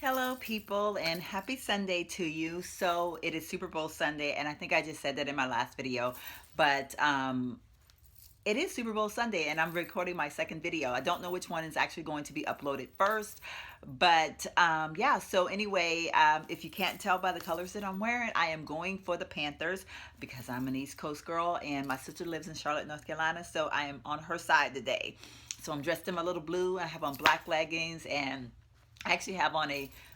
Hello, people, and happy Sunday to you. So, it is Super Bowl Sunday, and I think I just said that in my last video, but it is Super Bowl Sunday, and I'm recording my second video. I don't know which one is actually going to be uploaded first, but yeah, so anyway, if you can't tell by the colors that I'm wearing, I am going for the Panthers because I'm an East Coast girl, and my sister lives in Charlotte, North Carolina, so I am on her side today. So, I'm dressed in my little blue. I have on black leggings, and I actually have on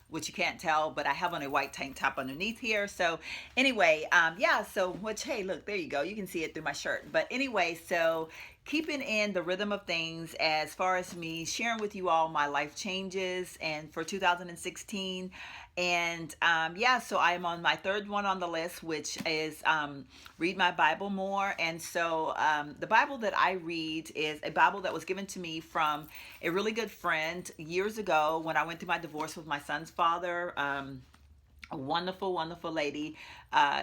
which you can't tell, but I have on a white tank top underneath here. So anyway, yeah, so which, hey, look, there you go. You can see it through my shirt. But anyway, so keeping in the rhythm of things as far as me sharing with you all my life changes and for 2016. And yeah, so I'm on my third one on the list, which is read my Bible more. And so the Bible that I read is a Bible that was given to me from a really good friend years ago when I went through my divorce with my son's father. A wonderful, wonderful lady.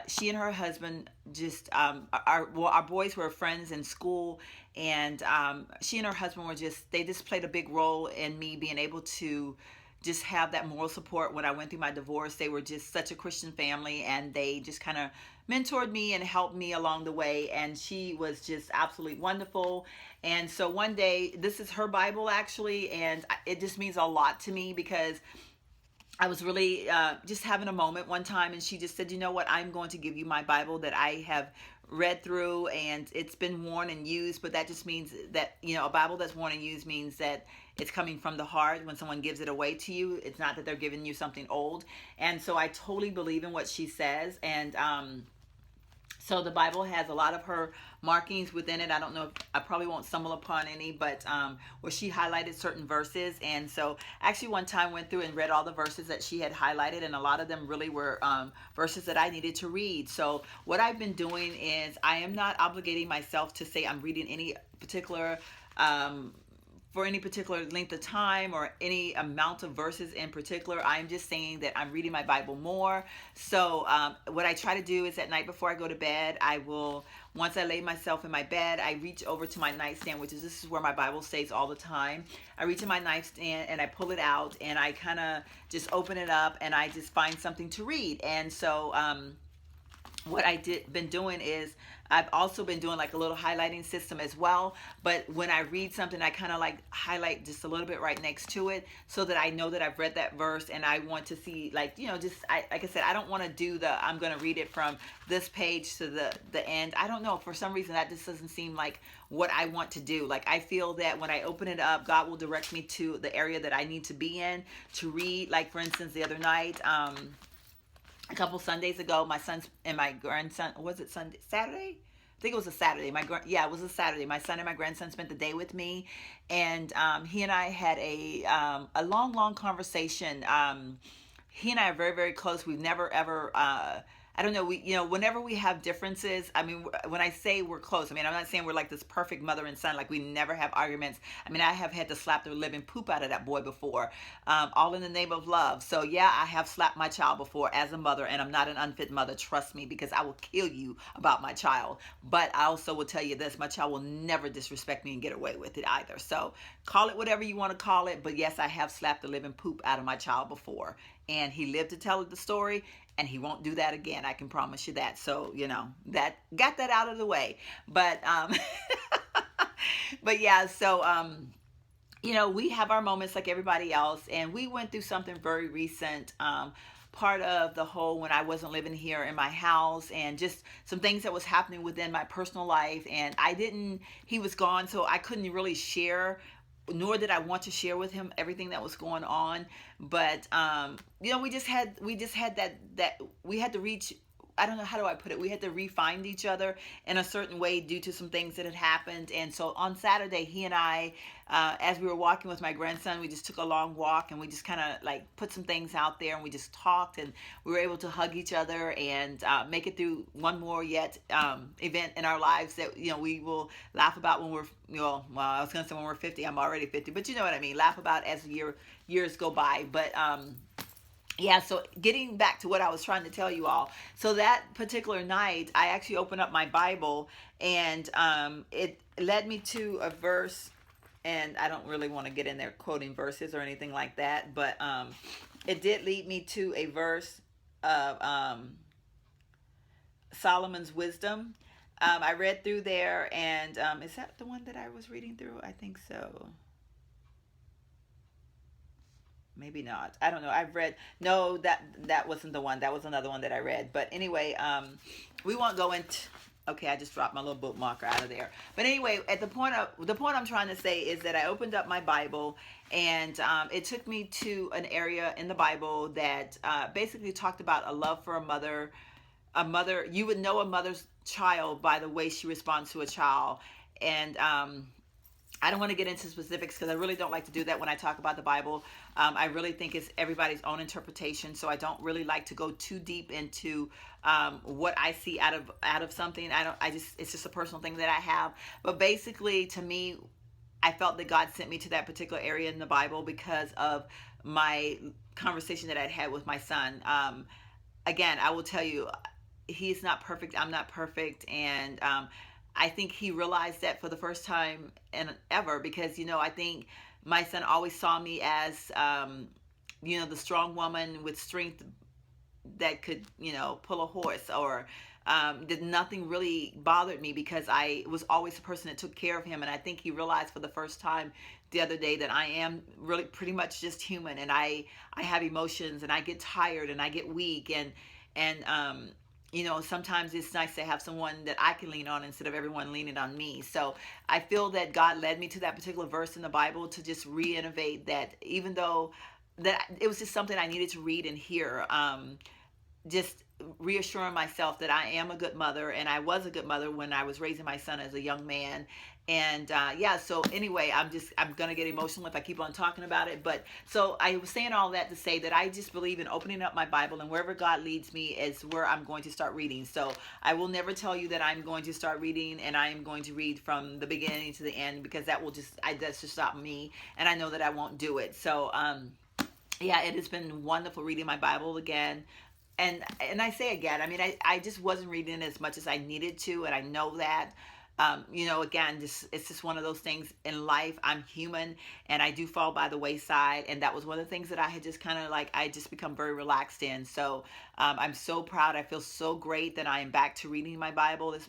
She and her husband just our boys were friends in school, and she and her husband were they just played a big role in me being able to just have that moral support when I went through my divorce. They were just such a Christian family, and they just kind of mentored me and helped me along the way. And she was just absolutely wonderful. And so one day, this is her Bible actually, and it just means a lot to me because I was really just having a moment one time, and she just said, "You know what? I'm going to give you my Bible that I have read through, and it's been worn and used." But that just means that, a Bible that's worn and used means that it's coming from the heart. When someone gives it away to you, it's not that they're giving you something old. And so I totally believe in what she says. And so the Bible has a lot of her markings within it. I don't know if I probably won't stumble upon any, but where she highlighted certain verses. And so actually one time went through and read all the verses that she had highlighted, and a lot of them really were verses that I needed to read. So what I've been doing is I am not obligating myself to say I'm reading any particular for any particular length of time or any amount of verses in particular. I'm just saying that I'm reading my Bible more. So what I try to do is at night before I go to bed, once I lay myself in my bed, I reach over to my nightstand, this is where my Bible stays all the time. I reach in my nightstand and I pull it out, and I kind of just open it up, and I just find something to read. And so what been doing is I've also been doing like a little highlighting system as well. But when I read something, I kind of like highlight just a little bit right next to it so that I know that I've read that verse, and I want to see, like, like I said, I don't want to do I'm going to read it from this page to the end. I don't know. For some reason, that just doesn't seem like what I want to do. Like, I feel that when I open it up, God will direct me to the area that I need to be in to read. Like, for instance, the other night, a couple Sundays ago, my sons and my grandson, was it Saturday? I think it was a Saturday. Yeah, it was a Saturday. My son and my grandson spent the day with me, and he and I had a long, long conversation. He and I are very, very close. We've never ever. I don't know. Whenever we have differences, I mean, when I say we're close, I mean, I'm not saying we're like this perfect mother and son, like we never have arguments. I mean, I have had to slap the living poop out of that boy before, all in the name of love. So yeah, I have slapped my child before as a mother, and I'm not an unfit mother, trust me, because I will kill you about my child. But I also will tell you this, my child will never disrespect me and get away with it either. So call it whatever you want to call it, but yes, I have slapped the living poop out of my child before, and he lived to tell the story, and he won't do that again. I can promise you that. So, that got that out of the way. But but yeah, so we have our moments like everybody else, and we went through something very recent. Part of the whole when I wasn't living here in my house, and just some things that was happening within my personal life, and he was gone, so I couldn't really share, nor did I want to share with him everything that was going on. But we just had that we had to reach, I don't know, how do I put it? We had to re-find each other in a certain way due to some things that had happened. And so on Saturday, he and I, as we were walking with my grandson, we just took a long walk, and we just kind of like put some things out there, and we just talked, and we were able to hug each other and make it through one more yet event in our lives that we will laugh about when we're I was gonna say when we're 50. I'm already 50, but you know what I mean. Laugh about as years go by. But yeah, so getting back to what I was trying to tell you all. So that particular night, I actually opened up my Bible, and it led me to a verse, and I don't really want to get in there quoting verses or anything like that, but it did lead me to a verse of Solomon's wisdom. I read through there, and is that the one that I was reading through? I think so. Maybe not. I don't know. I've read, no, that wasn't the one. That was another one that I read. But anyway, we won't go into. Okay, I just dropped my little bookmarker out of there. But anyway, at the point I'm trying to say is that I opened up my Bible, and it took me to an area in the Bible that basically talked about a love for a mother. A mother, you would know a mother's child by the way she responds to a child. And I don't want to get into specifics because I really don't like to do that when I talk about the Bible. I really think it's everybody's own interpretation, so I don't really like to go too deep into what I see out of something. I don't. I just it's just a personal thing that I have. But basically, to me, I felt that God sent me to that particular area in the Bible because of my conversation that I'd had with my son. Again, I will tell you, he's not perfect. I'm not perfect, and I think he realized that for the first time in ever, because I think my son always saw me as the strong woman with strength that could pull a horse, or did nothing really bothered me because I was always the person that took care of him. And I think he realized for the first time the other day that I am really pretty much just human, and I have emotions, and I get tired, and I get weak, and sometimes it's nice to have someone that I can lean on instead of everyone leaning on me. So I feel that God led me to that particular verse in the Bible to just re-innovate that, even though that it was just something I needed to read and hear. Just reassuring myself that I am a good mother, and I was a good mother when I was raising my son as a young man. And yeah, so anyway, I'm gonna get emotional if I keep on talking about it. But so I was saying all that to say that I just believe in opening up my Bible, and wherever God leads me is where I'm going to start reading. So I will never tell you that I'm going to start reading and I am going to read from the beginning to the end, because that's just not me, and I know that I won't do it. So yeah, it has been wonderful reading my Bible again. And I say again, I mean, I just wasn't reading as much as I needed to, and I know that. Again, just it's just one of those things in life. I'm human, and I do fall by the wayside, and that was one of the things that I had just kind of like I just become very relaxed in. So I'm so proud. I feel so great that I am back to reading my Bible. This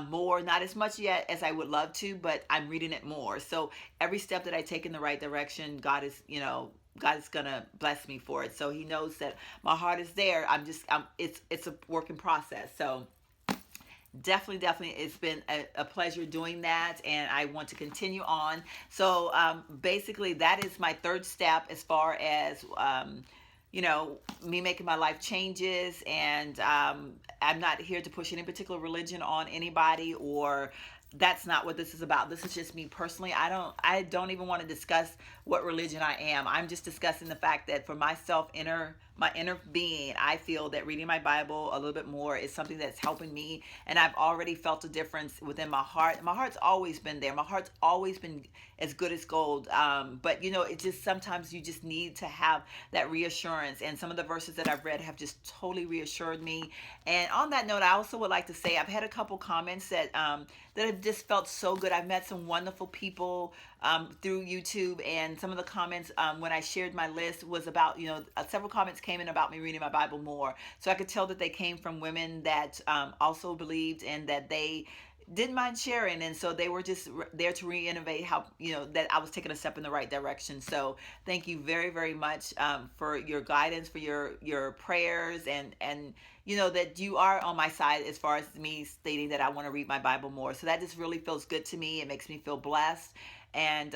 more, not as much yet as I would love to, but I'm reading it more. So every step that I take in the right direction, God is gonna bless me for it. So He knows that my heart is there. It's a work in process. So definitely, it's been a pleasure doing that, and I want to continue on. So basically, that is my third step as far as me making my life changes. And I'm not here to push any particular religion on anybody, or that's not what this is about. This is just me personally. I don't even want to discuss what religion I am. I'm just discussing the fact that for myself, my inner being, I feel that reading my Bible a little bit more is something that's helping me, and I've already felt a difference within my heart. My heart's always been there. My heart's always been as good as gold. But it just sometimes you just need to have that reassurance, and some of the verses that I've read have just totally reassured me. And on that note, I also would like to say I've had a couple comments that have just felt so good. I've met some wonderful people through YouTube, and some of the comments when I shared my list was about, several comments came in about me reading my Bible more. So I could tell that they came from women that also believed, and that they didn't mind sharing, and so they were just there to re-innovate how that I was taking a step in the right direction. So thank you very, very much for your guidance, for your prayers, and that you are on my side as far as me stating that I want to read my Bible more. So that just really feels good to me. It makes me feel blessed, and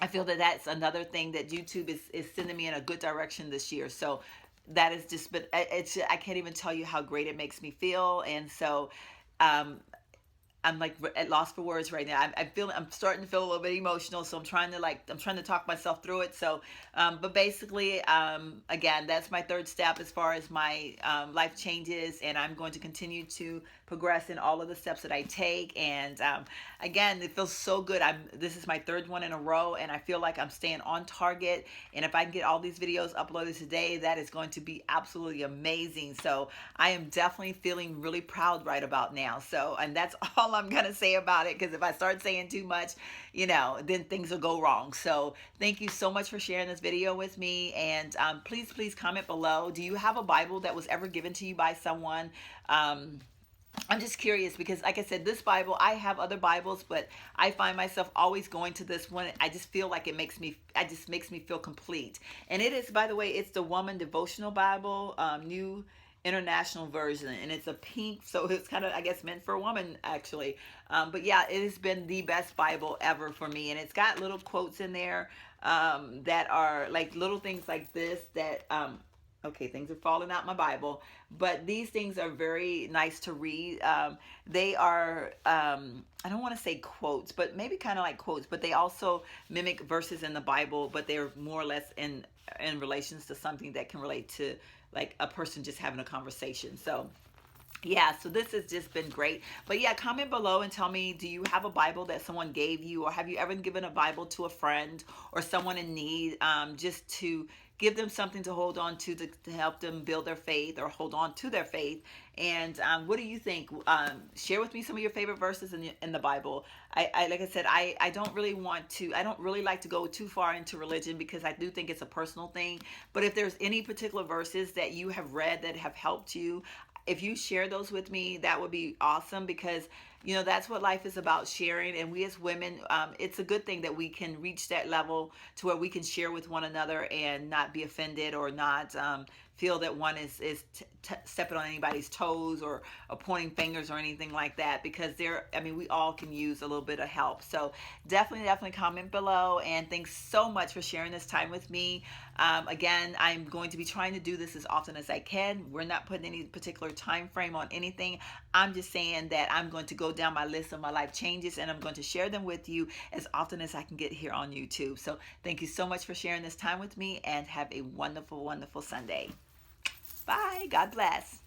I feel that that's another thing that YouTube is sending me in a good direction this year. So that is just, but I can't even tell you how great it makes me feel. And so um, I'm like at loss for words right now. I'm starting to feel a little bit emotional, so I'm trying to talk myself through it. So, but basically, again, that's my third step as far as my life changes, and I'm going to continue to progress in all of the steps that I take. And again, it feels so good. This is my third one in a row, and I feel like I'm staying on target. And if I can get all these videos uploaded today, that is going to be absolutely amazing. So I am definitely feeling really proud right about now. So, and that's all I'm going to say about it, because if I start saying too much, then things will go wrong. So thank you so much for sharing this video with me. And please comment below. Do you have a Bible that was ever given to you by someone? I'm just curious because, like I said, this Bible, I have other Bibles, but I find myself always going to this one. I just feel like it makes me feel complete. And it is, by the way, it's the Woman Devotional Bible, New International Version, and it's a pink, so it's kind of, I guess, meant for a woman, actually. But yeah, it has been the best Bible ever for me, and it's got little quotes in there that are like little things like this that okay, things are falling out my Bible, but these things are very nice to read. They are, I don't want to say quotes, but maybe kind of like quotes, but they also mimic verses in the Bible, but they're more or less in relations to something that can relate to like a person just having a conversation. So yeah, so this has just been great. But yeah, comment below and tell me, do you have a Bible that someone gave you, or have you ever given a Bible to a friend or someone in need, just to give them something to hold on to help them build their faith or hold on to their faith? And what do you think? Share with me some of your favorite verses in the Bible. I like I said, I don't really like to go too far into religion, because I do think it's a personal thing. But if there's any particular verses that you have read that have helped you, if you share those with me, that would be awesome, because that's what life is about, sharing. And we as women, it's a good thing that we can reach that level to where we can share with one another and not be offended, or not feel that one is stepping on anybody's toes, or pointing fingers or anything like that, because we all can use a little bit of help. So definitely comment below, and thanks so much for sharing this time with me. Again, I'm going to be trying to do this as often as I can. We're not putting any particular time frame on anything. I'm just saying that I'm going to go down my list of my life changes, and I'm going to share them with you as often as I can get here on YouTube. So thank you so much for sharing this time with me, and have a wonderful Sunday. Bye. God bless.